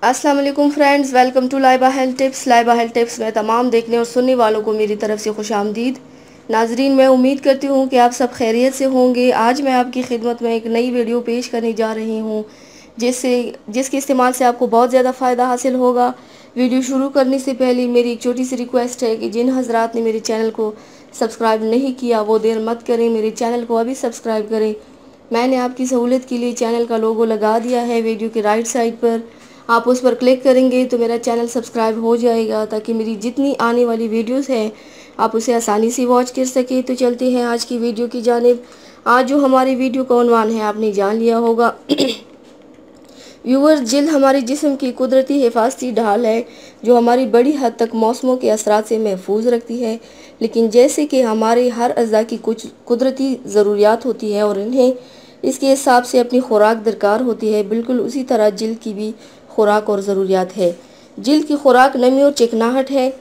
अस्सलाम वालेकुम friends, welcome to Laiba health tips. Laiba health tips में तमाम देखने और सुनने वालों को मेरी तरफ से खुश आमदीद। नाजरीन, मैं उम्मीद करती हूँ कि आप सब खैरियत से होंगे। आज मैं आपकी खिदमत में एक नई वीडियो पेश करने जा रही हूँ जिसके इस्तेमाल से आपको बहुत ज़्यादा फ़ायदा हासिल होगा। वीडियो शुरू करने से पहले मेरी एक छोटी सी रिक्वेस्ट है कि जिन हजरात ने मेरे चैनल को सब्सक्राइब नहीं किया वो देर मत करें, मेरे चैनल को अभी सब्सक्राइब करें। मैंने आपकी सहूलियत के लिए चैनल का लोगो लगा दिया है वीडियो के राइट साइड पर। आप उस पर क्लिक करेंगे तो मेरा चैनल सब्सक्राइब हो जाएगा, ताकि मेरी जितनी आने वाली वीडियोस हैं आप उसे आसानी से वॉच कर सकें। तो चलते हैं आज की वीडियो की जानिब। आज जो हमारी वीडियो का उन्वान है आपने जान लिया होगा। व्यूअर्स, जिल्द हमारे जिस्म की कुदरती हिफाजती ढाल है जो हमारी बड़ी हद तक मौसमों के असरात से महफूज रखती है। लेकिन जैसे कि हमारे हर अज़ा की कुछ कुदरती ज़रूरियात होती है और इन्हें इसके हिसाब से अपनी खुराक दरकार होती है, बिल्कुल उसी तरह जिल्द की भी खुराक और ज़रूरियात है। जिल्द की खुराक नमी और चिकनाहट है।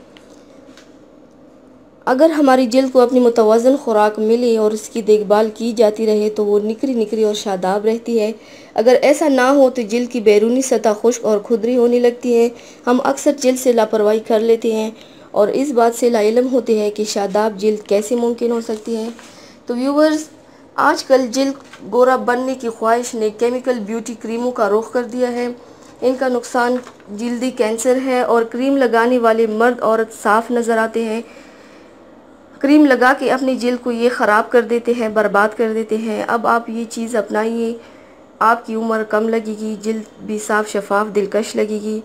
अगर हमारी जिल्द को अपनी मुतवाज़न खुराक मिले और इसकी देखभाल की जाती रहे तो वो निखरी निखरी और शादाब रहती है। अगर ऐसा ना हो तो जिल्द की बैरूनी सतह खुश्क और खुदरी होने लगती है। हम अक्सर जिल्द से लापरवाही कर लेते हैं और इस बात से लाइलम होते हैं कि शादाब जिल्द कैसे मुमकिन हो सकती है। तो व्यूवर्स, आजकल जिल्द गोरा बनने की ख्वाहिश ने केमिकल ब्यूटी क्रीमों का रुख कर दिया है। इनका नुकसान जिल्दी कैंसर है और क्रीम लगाने वाले मर्द औरत साफ नज़र आते हैं। क्रीम लगा के अपनी जिल्द को ये ख़राब कर देते हैं, बर्बाद कर देते हैं। अब आप ये चीज़ अपनाइए, आपकी उम्र कम लगेगी, जिल्द भी साफ शफाफ दिलकश लगेगी।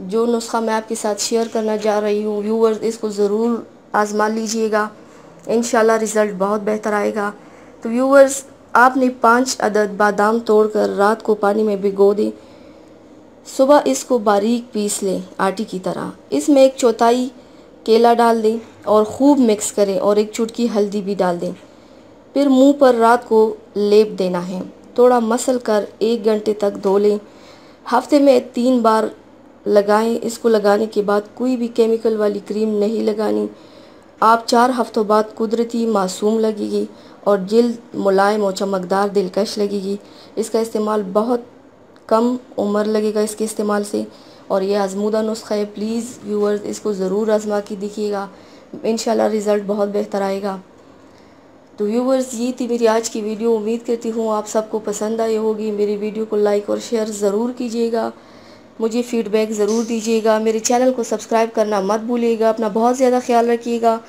जो नुस्खा मैं आपके साथ शेयर करना जा रही हूँ व्यूअर्स, इसको ज़रूर आज़मा लीजिएगा, इंशाल्लाह रिज़ल्ट बहुत बेहतर आएगा। तो व्यूअर्स, आपने 5 अदद बादाम तोड़कर रात को पानी में भिगो दें। सुबह इसको बारीक पीस लें आटे की तरह। इसमें 1/4 केला डाल दें और खूब मिक्स करें और 1 चुटकी हल्दी भी डाल दें। फिर मुंह पर रात को लेप देना है। थोड़ा मसल कर 1 घंटे तक धो लें। हफ्ते में 3 बार लगाएं। इसको लगाने के बाद कोई भी केमिकल वाली क्रीम नहीं लगानी। आप 4 हफ्तों बाद कुदरती मासूम लगेगी और जिल्द मुलायम और चमकदार दिलकश लगेगी। इसका इस्तेमाल बहुत कम उम्र लगेगा इसके इस्तेमाल से, और ये आजमूदा नुस्खा है। प्लीज़ व्यूअर्स, इसको ज़रूर आजमा के देखिएगा, इंशाल्लाह रिज़ल्ट बहुत बेहतर आएगा। तो व्यूअर्स, ये थी मेरी आज की वीडियो। उम्मीद करती हूँ आप सबको पसंद आई होगी। मेरी वीडियो को लाइक और शेयर ज़रूर कीजिएगा, मुझे फ़ीडबैक ज़रूर दीजिएगा। मेरे चैनल को सब्सक्राइब करना मत भूलिएगा। अपना बहुत ज़्यादा ख्याल रखिएगा,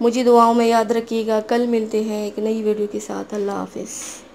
मुझे दुआओं में याद रखिएगा। कल मिलते हैं एक नई वीडियो के साथ। अल्लाह हाफ़िज़।